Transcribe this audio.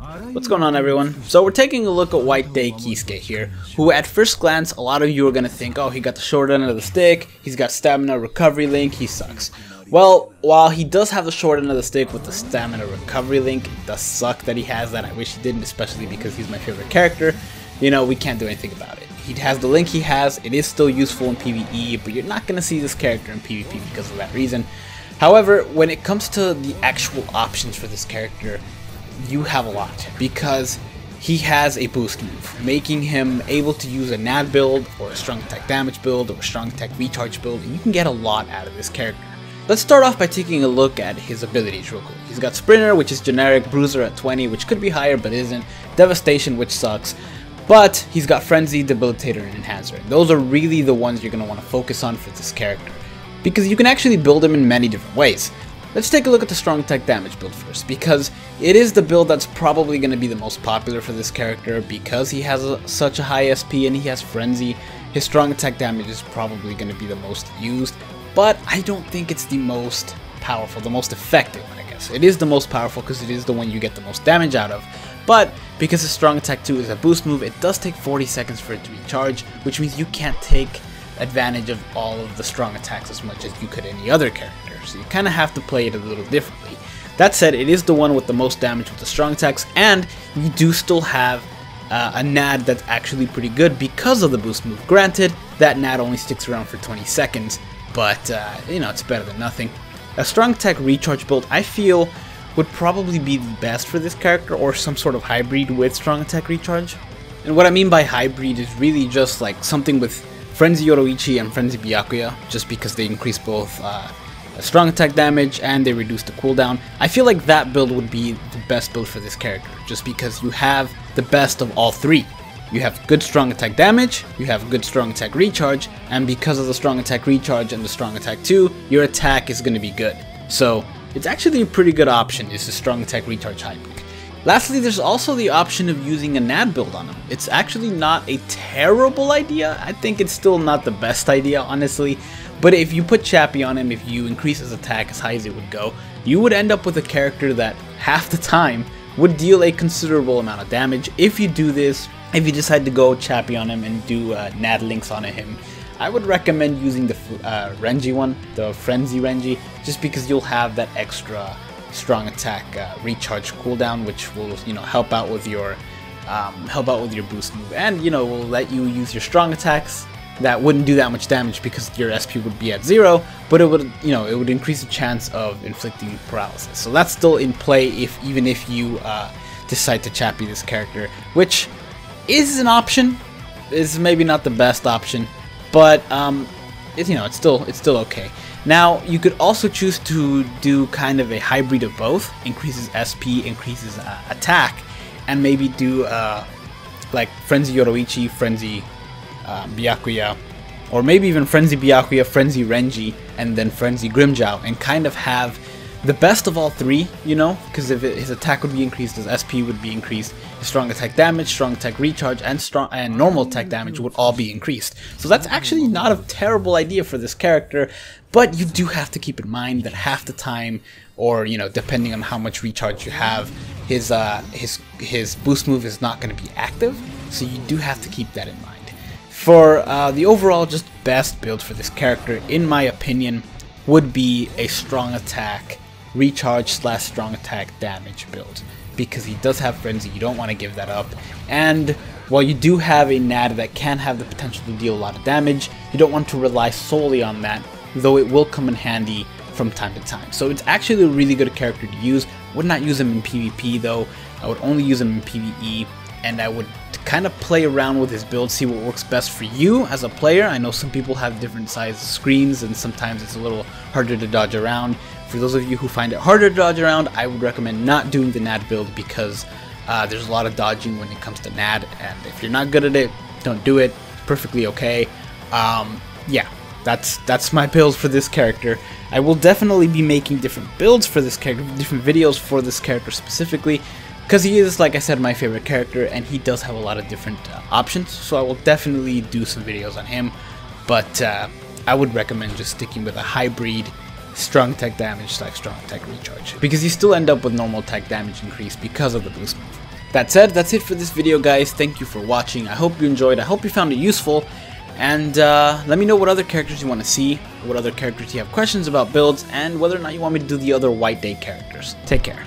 What's going on, everyone? So we're taking a look at White Day Kisuke here, who at first glance a lot of you are going to think, oh, he got the short end of the stick, he's got stamina recovery link, he sucks. Well, while he does have the short end of the stick with the stamina recovery link, it does suck that he has that. I wish he didn't, especially because he's my favorite character. You know, we can't do anything about it. He has the link he has, it is still useful in PvE, but you're not going to see this character in PvP because of that reason. However, when it comes to the actual options for this character, you have a lot, because he has a boost move, making him able to use a NAD build, or a strong attack damage build, or a strong attack recharge build, and you can get a lot out of this character. Let's start off by taking a look at his abilities real quick. He's got Sprinter, which is generic, Bruiser at 20, which could be higher but isn't, Devastation, which sucks, but he's got Frenzy, Debilitator, and Enhancer. Those are really the ones you're going to want to focus on for this character, because you can actually build him in many different ways. Let's take a look at the strong attack damage build first, because it is the build that's probably going to be the most popular for this character, because he has such a high SP and he has Frenzy. His strong attack damage is probably going to be the most used, but I don't think it's the most powerful, the most effective, I guess. It is the most powerful because it is the one you get the most damage out of, but because his strong attack 2 is a boost move, it does take 40 seconds for it to recharge, which means you can't take advantage of all of the strong attacks as much as you could any other character, so you kind of have to play it a little differently. That said, it is the one with the most damage with the strong attacks, and you do still have a NAD that's actually pretty good because of the boost move. Granted, that NAD only sticks around for 20 seconds, but you know, it's better than nothing. A strong attack recharge build, I feel, would probably be the best for this character, or some sort of hybrid with strong attack recharge. And what I mean by hybrid is really just like something with Frenzy Yoroichi and Frenzy Byakuya, just because they increase both strong attack damage and they reduce the cooldown. I feel like that build would be the best build for this character, just because you have the best of all three. You have good strong attack damage, you have good strong attack recharge, and because of the strong attack recharge and the strong attack 2, your attack is going to be good. So it's actually a pretty good option, is the strong attack recharge hybrid. Lastly, there's also the option of using a NAD build on him. It's actually not a terrible idea. I think it's still not the best idea, honestly. But if you put Chappie on him, if you increase his attack as high as it would go, you would end up with a character that half the time would deal a considerable amount of damage. If you do this, if you decide to go Chappie on him and do NAD links on him, I would recommend using the Renji one, the Frenzy Renji, just because you'll have that extra strong attack recharge cooldown, which will, you know, help out with your boost move, and, you know, will let you use your strong attacks that wouldn't do that much damage because your SP would be at 0, but it would, you know, it would increase the chance of inflicting paralysis. So that's still in play even if you decide to Chappie this character, which is an option. Is maybe not the best option, but you know, it's still okay. Now, you could also choose to do kind of a hybrid of both, increases SP, increases attack, and maybe do like Frenzy Yoroichi, Frenzy Byakuya, or maybe even Frenzy Byakuya, Frenzy Renji, and then Frenzy Grimmjow, and kind of have the best of all three, you know, because if his attack would be increased, his SP would be increased, his strong attack damage, strong attack recharge, and normal attack damage would all be increased. So that's actually not a terrible idea for this character, but you do have to keep in mind that half the time, or, you know, depending on how much recharge you have, his boost move is not going to be active, so you do have to keep that in mind. For the overall just best build for this character, in my opinion, would be a strong attack recharge / strong attack damage build, because he does have Frenzy. You don't want to give that up, and while you do have a NAD that can have the potential to deal a lot of damage, you don't want to rely solely on that, though it will come in handy from time to time. So it's actually a really good character to use. Would not use him in PvP though. I would only use him in PvE, and I would kind of play around with his build, see what works best for you as a player. I know some people have different size screens, and sometimes it's a little harder to dodge around. For those of you who find it harder to dodge around, I would recommend not doing the NAD build, because there's a lot of dodging when it comes to NAD, and if you're not good at it, don't do it. It's perfectly okay. Yeah, that's my build for this character. I will definitely be making different builds for this character, different videos for this character specifically, because he is, like I said, my favorite character, and he does have a lot of different options, so I will definitely do some videos on him, but I would recommend just sticking with a hybrid strong attack damage / strong attack recharge, because you still end up with normal attack damage increase because of the boost move. That said, that's it for this video, guys. Thank you for watching. I hope you enjoyed. I hope you found it useful. And let me know what other characters you want to see, what other characters you have questions about builds, and whether or not you want me to do the other White Day characters. Take care.